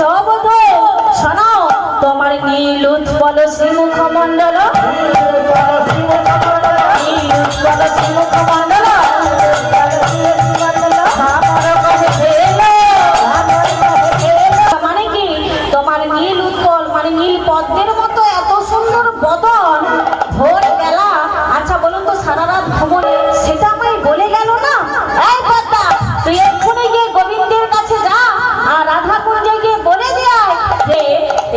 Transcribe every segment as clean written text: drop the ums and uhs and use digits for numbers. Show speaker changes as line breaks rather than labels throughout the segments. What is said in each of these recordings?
সবধ শোনো, তোমার নীল উৎপল শ্রীমুখমণ্ডল, নীল উৎপল শ্রীমুখমণ্ডল মানে কি, তোমার নীল উৎপল মানে নীল পদ্মের মতো এত সুন্দর বদন, ভোর বেলা। আচ্ছা বলুন তো, সারা রাত ঘুমোলে সেটা আমায় বলে গেল না? এই পদ্মা, তুই এক্ষুনি গিয়ে গোবিন্দের কাছে যা, আর রাধা কুঞ্জে গিয়ে বলে দেয় যে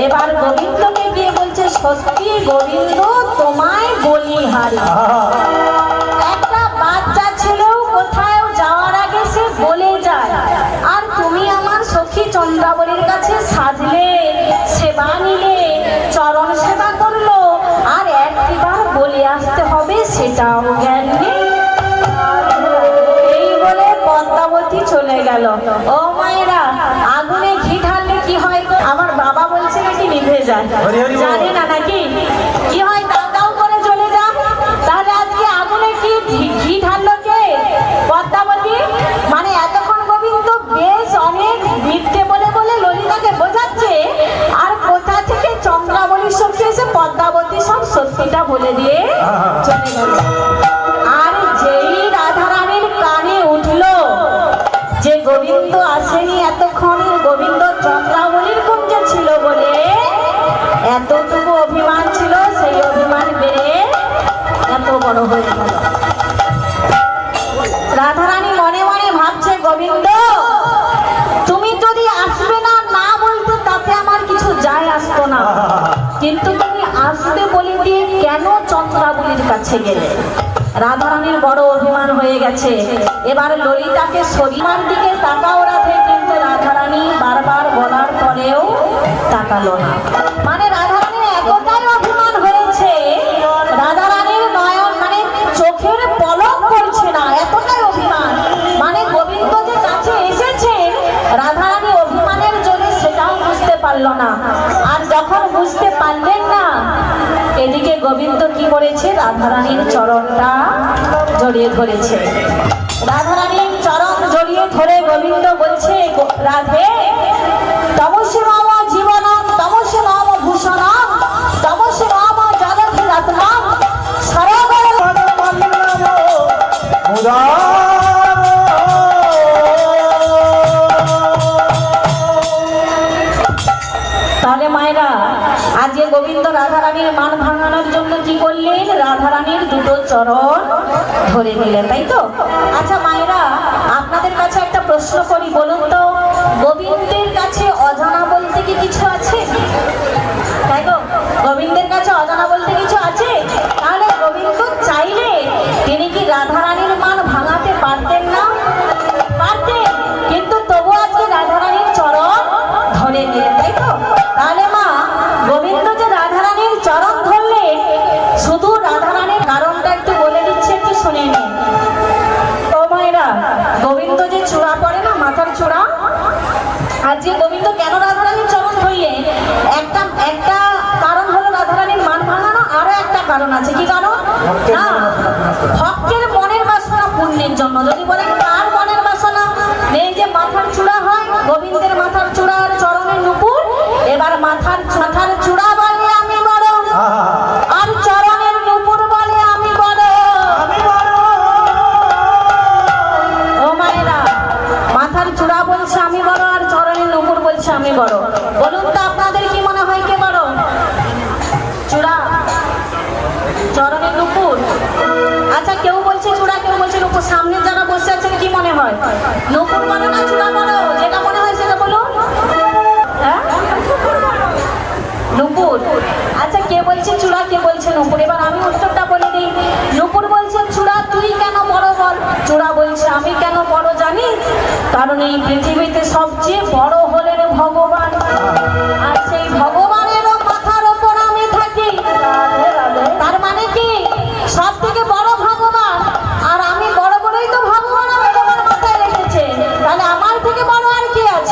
এবার গোবিন্দকে গিয়ে বলছে, সত্যি গোবিন্দ তোমায় বলিহারি। একটা বাচ্চা ছেলেও কোথাও যাওয়ার আগে সে বলে যায়, আর তুমি আমার সখী চন্দ্রাবলীর কাছে সাজলে, সেবা নিলে, চরণ সেবা করলো, আর একবার বলে আসতে হবে সেটাও জ্ঞান নেই। এই বলে পদ্মাবতী চলে গেল। ও মায়েরা, আগুনে ঘি ঢাললে কি হয় গো? আমার বাবা বলছে নাকি নিভে যায়, জানে না নাকি কি হয়? দাও দাও করে চলে যা। তাহলে আজকে আগুনে কি ঘি ঢাললো কে? পদ্মাবতী। মানে এতক্ষণ গোবিন্দ বেশ অনেক মিথ্যে বলে বলে ললিতাকে বোঝাচ্ছে, আর কোথা থেকে চন্দ্রাবলীর সখী এসে পদ্মাবতী সব সত্যিটা বলে দিয়ে চলে গেল। আর যেই রাধারানীর কানে উঠলো যে গোবিন্দ আসেনি এতক্ষণ, গোবিন্দ চন্দ্রাবলীর কুঞ্জে ছিল বলে এতটুকু অভিমান ছিল, সেই অভিমান বেড়ে এত বড় হয়ে গেল। রাধারানী মনে মনে ভাবছে, গোবিন্দ তুমি যদি আসবে না না বলতে তাতে আমার কিছু যায় আসতো না, কিন্তু তুমি আসবে বলে দিয়ে কেন চন্দ্রাবলীর কাছে গেলে? রাধারানীর বড় অভিমান হয়ে গেছে। এবার ললিতাকে শরীরের দিকে তাকাও রাধে, কিন্তু রাধারানী বারবার বলার পরেও তাকালো না। মানে রাধারানীর এতটাই অভিমান হয়েছে, রাধারানীর নয়ন মানে চোখের পলক পড়ছে না, এতটাই অভিমান। মানে গোবিন্দ যে কাছে এসেছে, রাধারানী অভিমানের জন্য সেটাও বুঝতে পারল না। আর যখন বুঝতে পারলেন না, এদিকে গোবিন্দ কি করেছে? রাধারানীর চরণটা জড়িয়ে ধরেছে। রাধারানীর চরণ জড়িয়ে ধরে গোবিন্দ বলছে, রাধে তমসি মম জীবনম, তমসি মম ভূষণম, তমসি মম জগতি রত্নম সরোবর। তাহলে মায়েরা, আজকে গোবিন্দ রাধারানীর মান ভাঙানোর জন্য কি করলেন? রাধারানীর দুটো চরণ ধরে নিলেন, তাই তো? আচ্ছা মায়েরা, আপনাদের কাছে একটা প্রশ্ন করি, বলুন তো, গোবিন্দের কাছে অজানা বলতে কি কিছু আছে? তাই তো, গোবিন্দের কাছে অজানা বলতে কিছু আছে? তাহলে গোবিন্দ চাইলে তিনি কি রাধারানীর মান ভাঙাতে পারতেন না? পারতেন, কিন্তু তবু আজকে রাধারানীর চরণ ধরে নিলেন, তাই তো? তাহলে মা, গোবিন্দ যে রাধারানীর চরণ ধরলেন, শুধু রাধারানীর কারণটা একটু বলে দিচ্ছে, একটু শুনে নিন। ও মায়েরা, গোবিন্দ যে চূড়া পরে না, মাথার চূড়া, আজকে গোবিন্দ কেন রাধারানীর চরণ ধরলেন? একটা কারণ হলো রাধারানীর মান ভাঙানো, আরো একটা কারণ আছে। কি কারণ? না, ভক্তের মনের বাসনা পূর্ণের জন্য। যদি বলেন কার মনের বাসনা? এই যে মাথার চূড়া হয়, গোবিন্দের মাথার চূড়া আর চরণের নুপুর, এবার মাথার চূড়া বলে আমি বড়, আর চরণের নুপুর বলে আমি বড়। ও মায়েরা, মাথার চূড়া বলছে আমি বড়, আর চরণের নুপুর বলছে আমি বড়। বলুন তো আপনাদের কি মনে হয় কে বড়? চূড়া, চরণের নুপুর? আচ্ছা, কেউ বলছে চূড়া, কেউ বলছে নুপুর। সামনে যারা বসে আছেন কি মনে হয়, নুপুর বড় না চূড়া বড়? যেটা মনে হয় সেটা বলুন। হ্যাঁ, নুপুর। আচ্ছা, কে বলছে চূড়া, কে বলছে নুপুর? এবার আমি উত্তরটা বলে দিই। নুপুর বলছেন চূড়া তুই কেন বড় বল। চূড়া বলছে আমি কেন বড় জানিস? কারণ এই পৃথিবীতে সবচেয়ে বড় হলেন ভগবান, আর সেই ভগবানেরও মাথার ওপর আমি থাকি। তার মানে কি, সব থেকে বড় ভগবান, আর আমি বড় বড়ই তো ভগবান আমাকে আমার মাথায় রেখেছে। তাহলে আমার থেকে বড় আর কি আছে?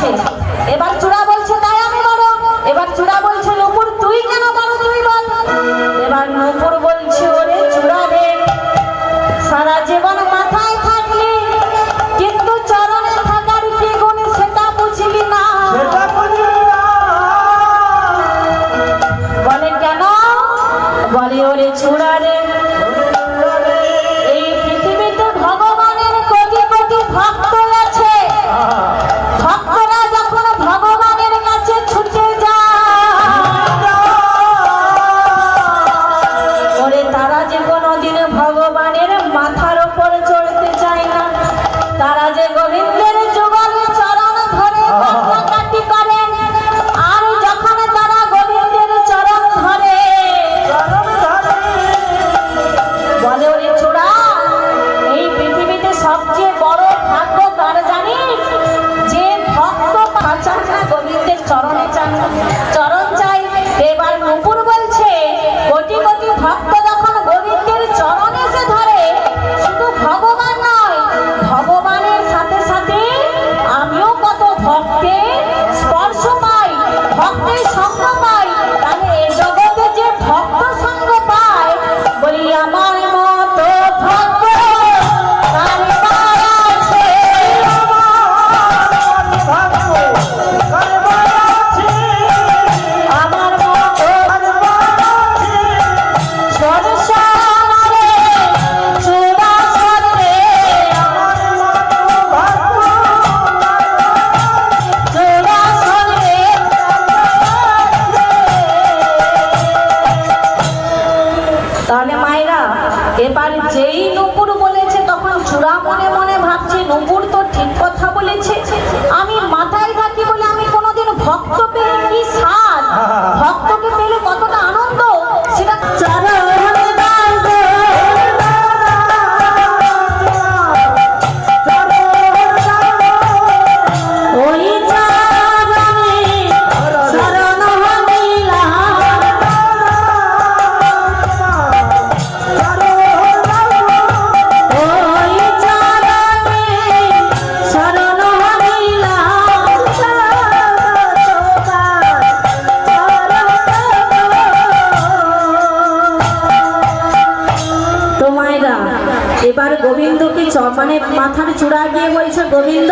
মানে মাথার চূড়া গিয়ে বলছে, গোবিন্দ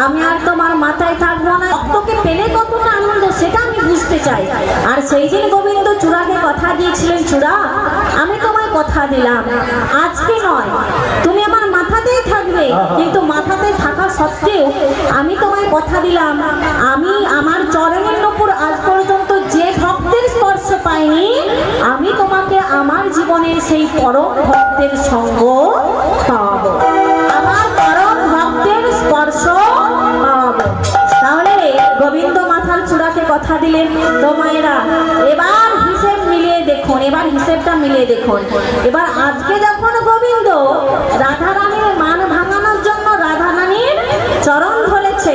আমি আর তোমার মাথায় থাকবো না। ভক্তকে পেলে কতটা আনন্দ সেটা আমি বুঝতে চাই। আর সেই দিন গোবিন্দ চূড়াকে কথা দিয়েছিলেন, চূড়া আমি তোমায় কথা দিলাম আজকে নয় তুমি আমার মাথাতেই থাকবে, কিন্তু মাথাতে থাকা সত্ত্বেও আমি তোমায় কথা দিলাম আমি আমার চরণের উপর আজ পর্যন্ত যে ভক্তের স্পর্শ পাইনি, আমি তোমাকে আমার জীবনে সেই পরম ভক্তের সঙ্গ পাওয়াবো, আমার পরম ভক্তের স্পর্শ পাওয়াবো। তাহলে গোবিন্দ মাথার চূড়াকে কথা দিলেন। তো মায়েরা এবার হিসেব মিলিয়ে দেখুন, এবার হিসেবটা মিলিয়ে দেখুন। এবার আজকে যখন গোবিন্দ রাধারানীর মান ভাঙানোর জন্য রাধারানীর চরণ ধরেছে,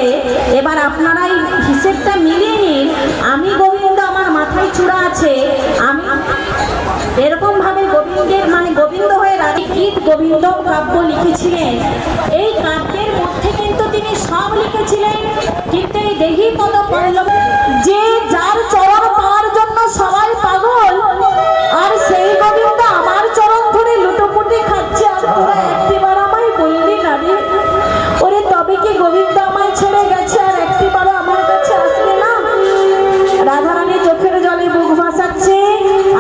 এবার আপনারা এই হিসেবটা মিলিয়ে নিন। আমি গোবিন্দ আমার মাথায় চূড়া আছে, আমি এরকম ভাবে গোবিন্দের মানে গোবিন্দ হয়ে রানী গীত গোবিন্দ কাব্য লিখেছিলেন। এই কাব্যের মধ্যে কিন্তু তিনি সব লিখেছিলেন, কিন্তু এই দেহি পদ পল্লব যে যার চরণ পাওয়ার জন্য সবাই পাগল, আর সেই গোবিন্দ আমার চরণ ধরে লুটোপুটি খাচ্ছে, আর তোরা একটিবার আমায় বললি না রে, ওরে তবে কি গোবিন্দ আমায় ছেড়ে গেছে আর একটিবারও আমার কাছে আসবে না? রাধারানী চোখের জলে বুক ভাসাচ্ছে।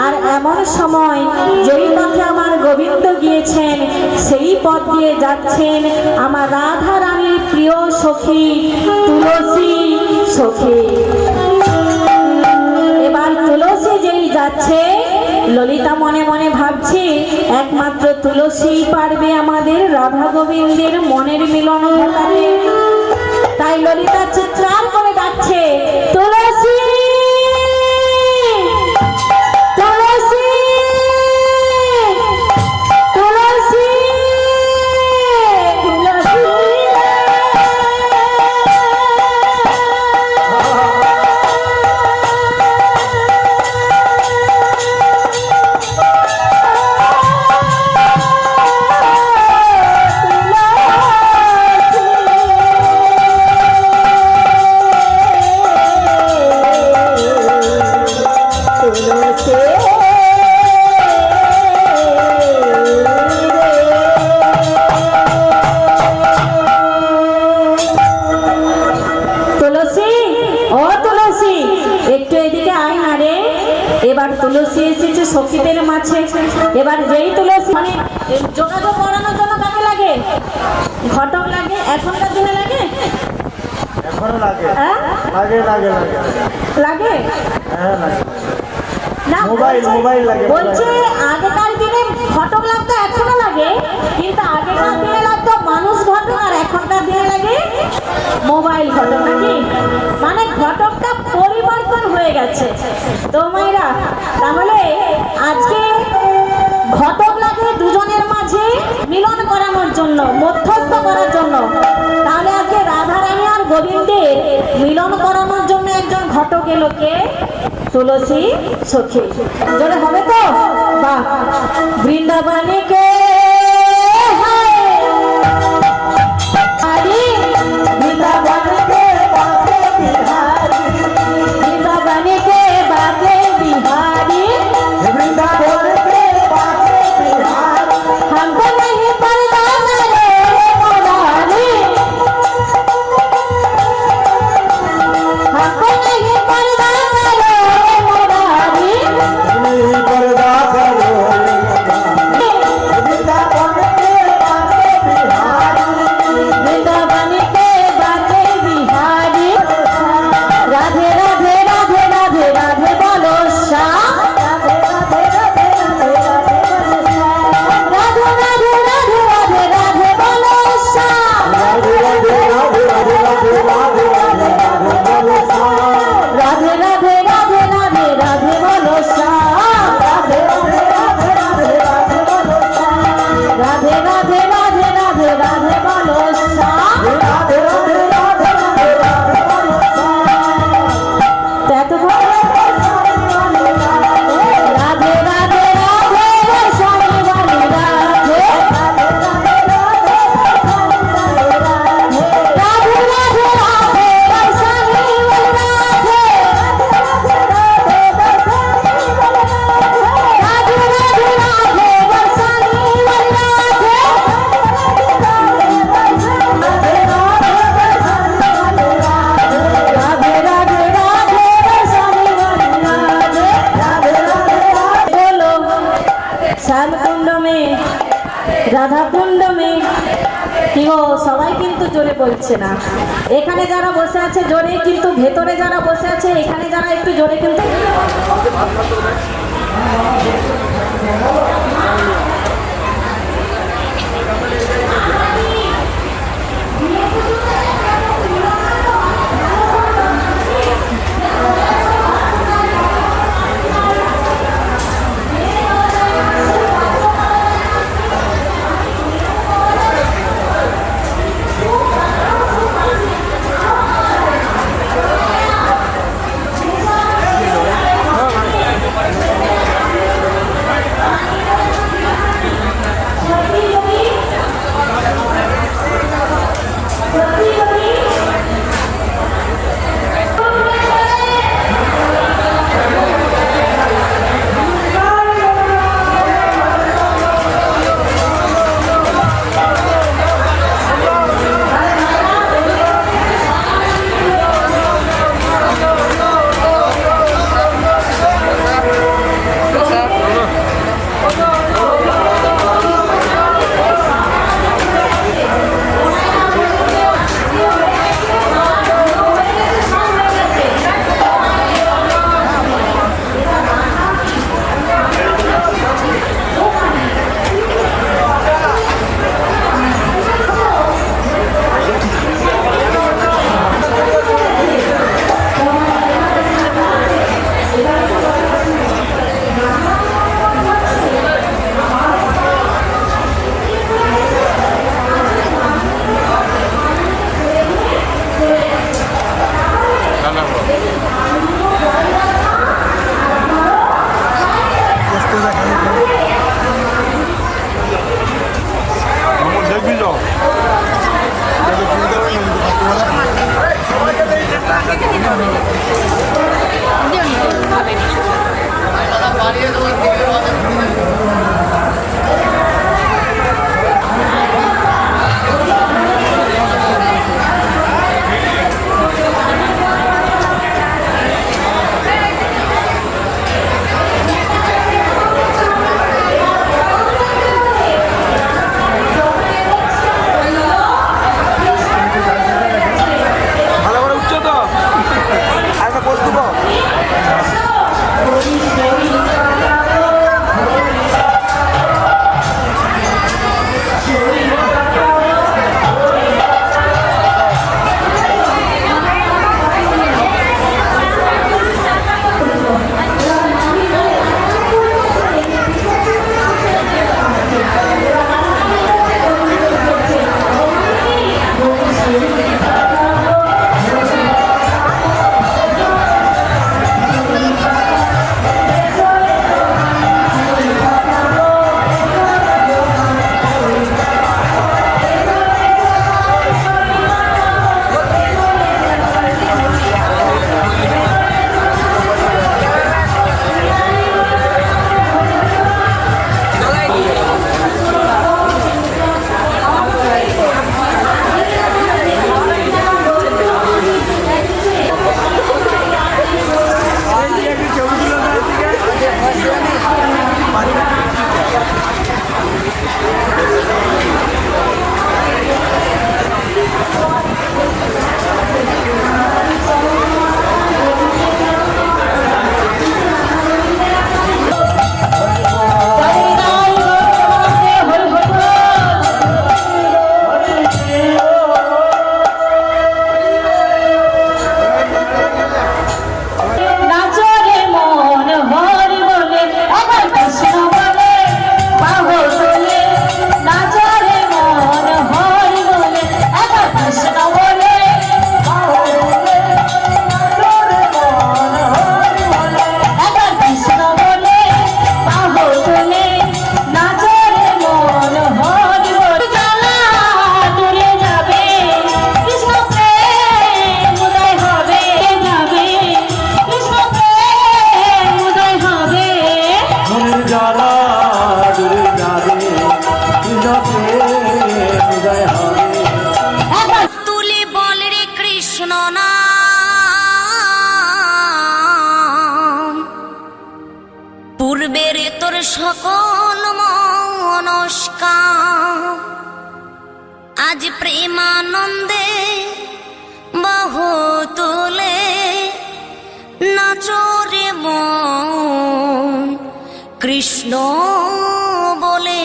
আর এমন সময় যেই পথে আমার গোবিন্দ গিয়েছেন সেই পথ দিয়ে যাচ্ছেন আমার রাধা রানীর প্রিয় সখী তুলসী সখী। এবার তুলসী যেই যাচ্ছে, ললিতা মনে মনে ভাবছে একমাত্র তুলসী পারবে আমাদের রাধা গোবিন্দের মনের মিলন ঘটাতে। তাই ললিতা চিৎকার করে ডাকছে, তুলসী তুলসী তুলসী তুলসী। এবার তুলসী এসেছে সখীদের মাঝে। এবার যেই তুলসী মানে যোগাযোগ করানোর জন্য কাকে লাগে? ঘটক লাগে। এখনকার দিনে লাগে?
এখনো লাগে।
হ্যাঁ
লাগে লাগে লাগে
লাগে।
হ্যাঁ লাগে।
না
মোবাইল লাগে।
বলছে আগেকার দিনে ঘটক লাগতো, এখনো লাগে, কিন্তু আগেকার দিনে লাগতো মানুষ ঘটক, আর এখনকার দিনে লাগে মোবাইল ঘটক, নাকি? মানে ঘটকটা পরিবর্তন হয়ে গেছে। তো মায়েরা তাহলে আজকে ঘটক লাগে দুজনের মাঝে মিলন করানোর জন্য, মধ্যস্থ করার জন্য। তাহলে আজকে রাধারানী আর গোবিন্দের মিলন করানোর জন্য একজন ঘটক এলো, কে? তুলসী সখী। জোরে হবে তো? বাহ। বৃন্দাবনে কে বৃন্দাবনে কে বাঁকে বিহারি, বৃন্দাবনে কে বাঁকে বিহারি,
বৃন্দাবনে কে বাঁকে বিহারি,
हमको नहीं पड़ता रे मुरारी, हमको नहीं पड़ता रे मुरारी,
नहीं पर्दा करो। वृंदावन के बाके बिहारी,
वृंदावन के बाके बिहारी, राधे राधे राधे राधे राधे बोलो श्याम, राधे राधे राधे राधे राधे राधे राधे राधे बोलो श्याम,
राधे राधे राधे राधे राधे राधे राधे राधे बोलो श्याम,
राधे राधे राधे राधे राधे बोलो श्याम,
राधे राधे राधे राधे राधे बोलो श्याम,
राधे राधे राधे राधे राधे बोलो श्याम,
राधे राधे राधे राधे राधे बोलो श्याम।
কি গো, সবাই কিন্তু জোরে বলছে না। এখানে যারা বসে আছে জোরে, কিন্তু ভেতরে যারা বসে আছে এখানে যারা একটু জোরে কিন্তু।
দেখবি যাও ভালো করে উঠছো তো একটা পোস্ট দেবো
তুলি বল রে কৃষ্ণ নাম পূর্বের তোর সকল মনস্কার আজ প্রেমানন্দে বাহু তুলে নাচরে মন কৃষ্ণ বলে।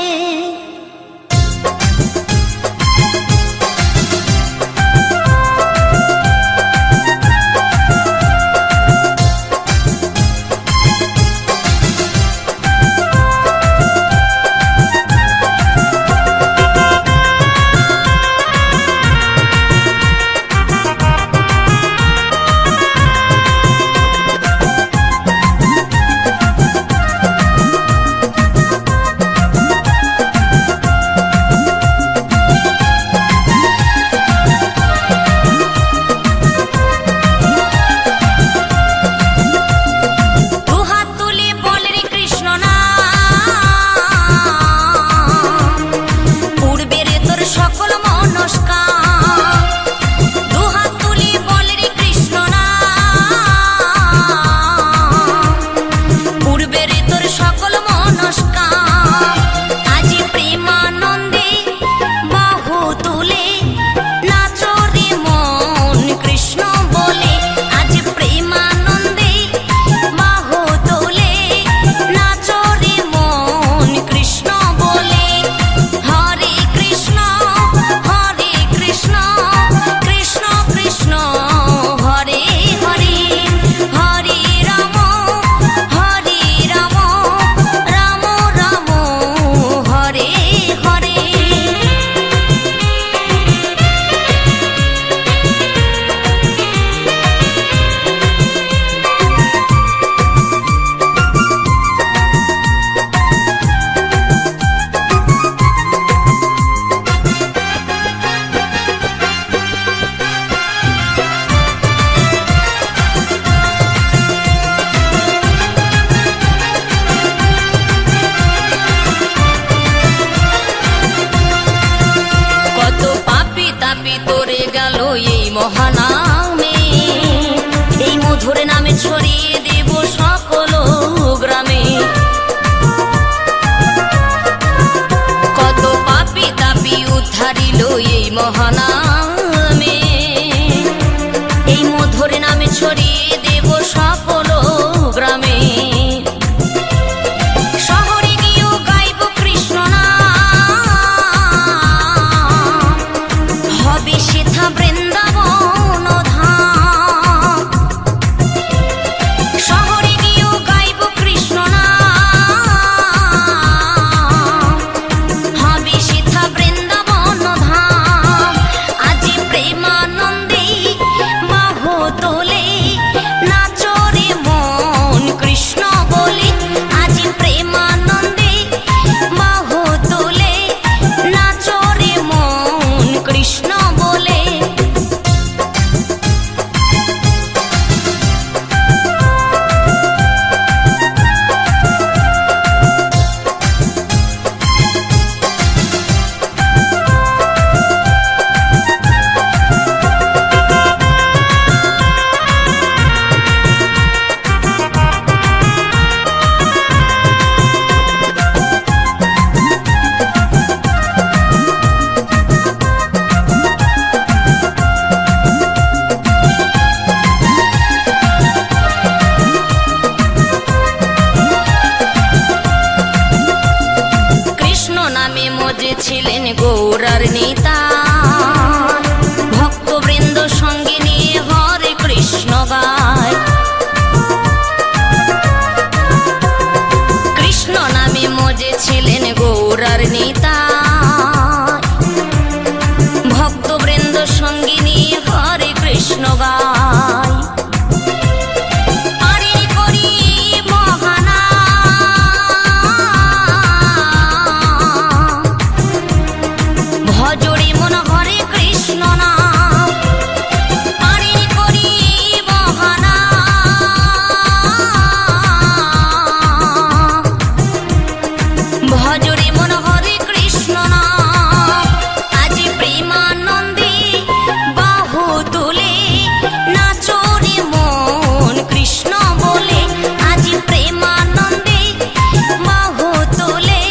মহানামে এই মধুর নামে ছড়িয়ে দেব সকল গ্রামে। কত পাপী তাপী উদ্ধারিল এই মহানামে, এই মধুর নামে ছড়িয়ে দেব সকল গ্রামে। শহরে গিয়েও গাইব কৃষ্ণ নাম, হবে সেথা বৃন্দাবন ধাম। শহরে গিয়েও গাইব কৃষ্ণ নাম, হবে সেথা বৃন্দাবন ধাম। আজ প্রেমানন্দে বাহু তোলে নাচরে মন কৃষ্ণ বলে। আজ প্রেমানন্দে বাহু তোলে নাচরে মন কৃষ্ণ বলে। কৃষ্ণ নামে মজেছিলেন গৌরার নেতা, ভক্তবৃন্দ সঙ্গে নিয়ে হরে কৃষ্ণ গায়। কৃষ্ণ নামে মজেছিলেন গৌরার নেতা, ভক্তবৃন্দ সঙ্গে নিয়ে হরে কৃষ্ণ গায়। আরে করি মহানাম, ভজরে মন হরে কৃষ্ণ নাম। আরে করি মহানাম, ভজরে মন হরে কৃষ্ণ নাম। আজ প্রেমানন্দে বাহু তুলে নাচরে মন কৃষ্ণ বলে। আজ প্রেমানন্দে বাহু তুলে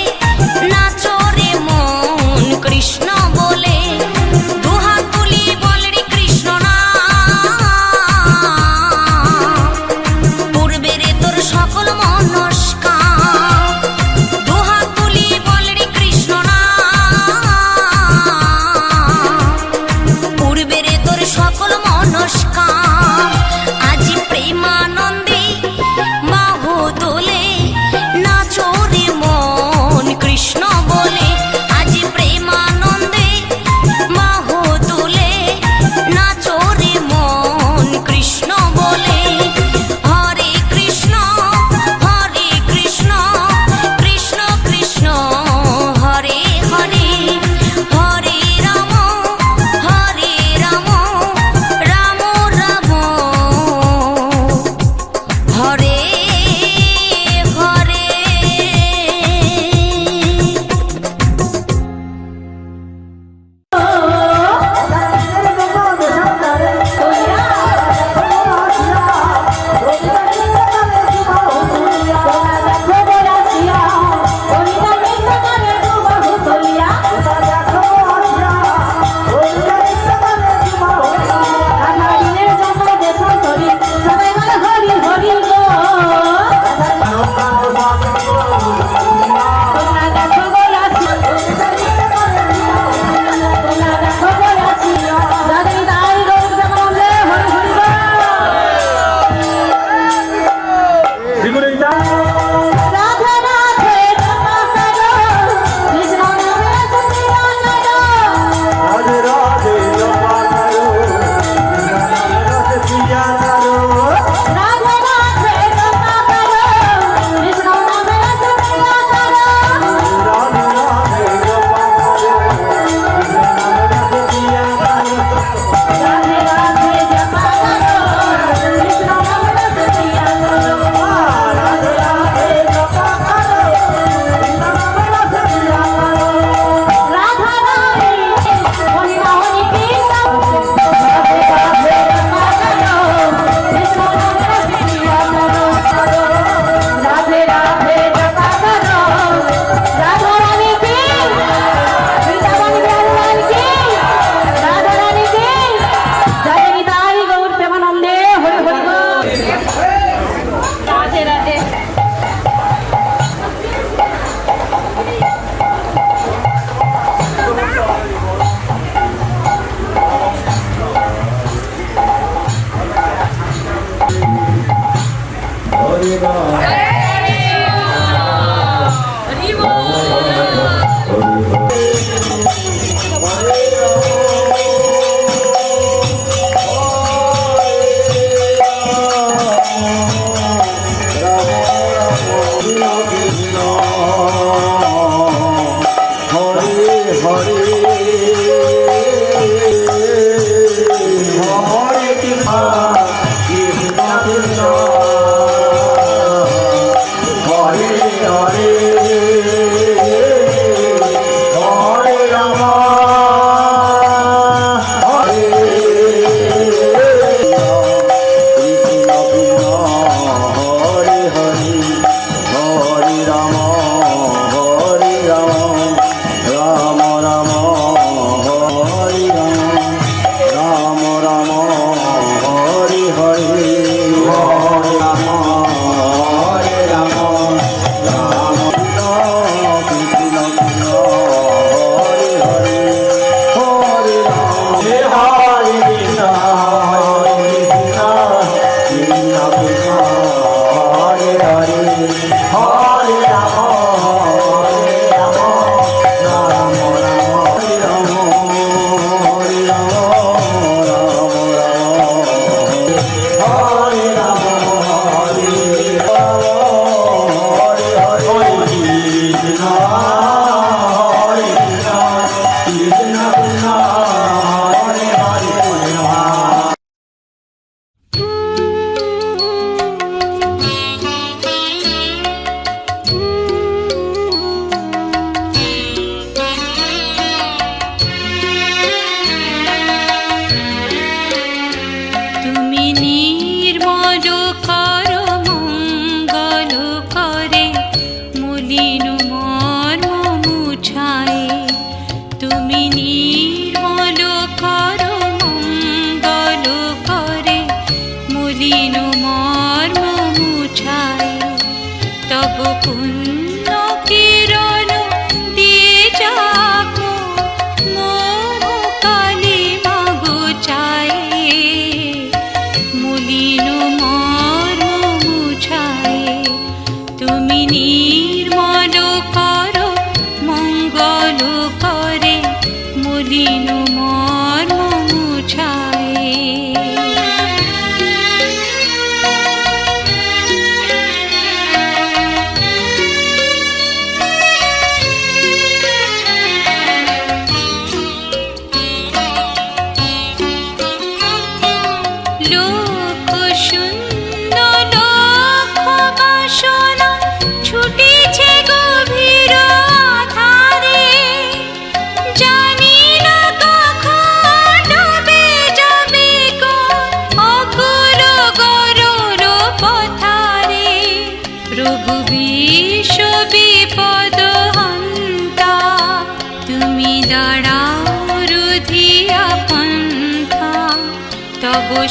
নাচরে মন কৃষ্ণ বলে।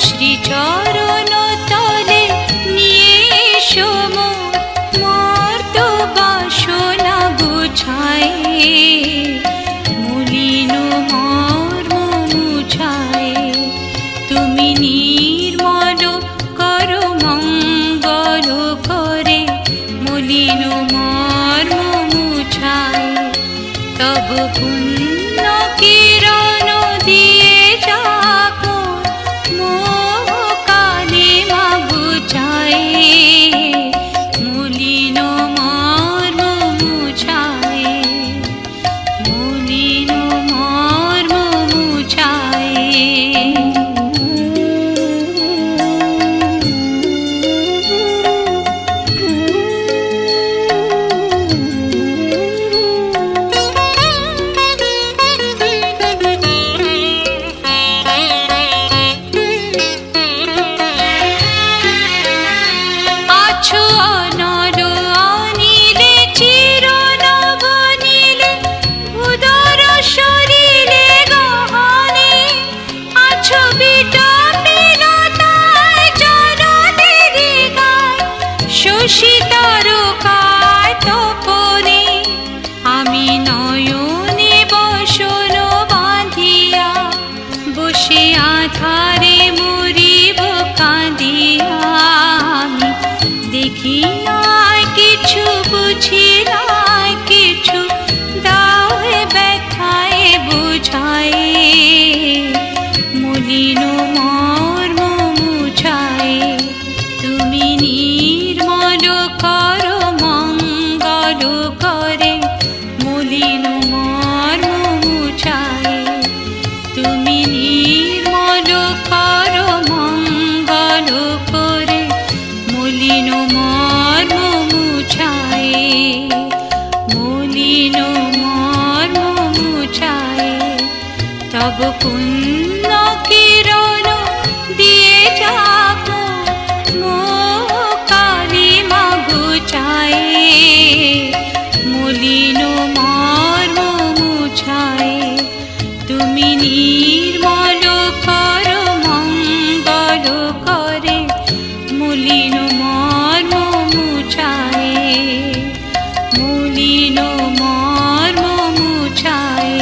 শ্রী চরণ তলে নিয়ে এসো মর্ত বাসনা গুছায় মলিন মর্ম মুছায় তুমি নির্মল করো মঙ্গল করে মলিন মর্ম মুছায় তব পুণ্য কিরণ দিয়ে যাবো দেখি নাই কিছু, বুঝি নাই কিছু, দাও হে ব্যথায় বুঝায়, মলিন মর্ম মুছায়। তুমি নির্মল করো মঙ্গল করে, মলিন মর্ম মুছায়। তুমি নির্মল করো মঙ্গল করে, মলিন মর্ম মুছায়, মলিন মর্ম মুছায়। তব পুণ্য কিরণ দিয়ে যাক কালিমা ঘুচায়, মলিন মর্ম মুছায়। তুমি নির্মল করো মঙ্গল করে, মলিন মর্ম মুছায়, মলিন মর্ম মুছায়।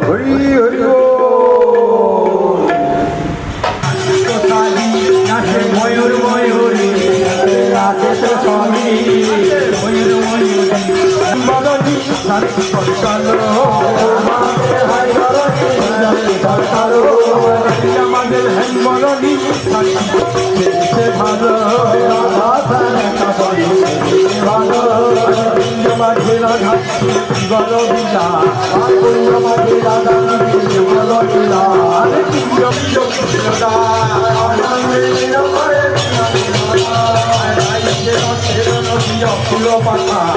হরি হরি পাখা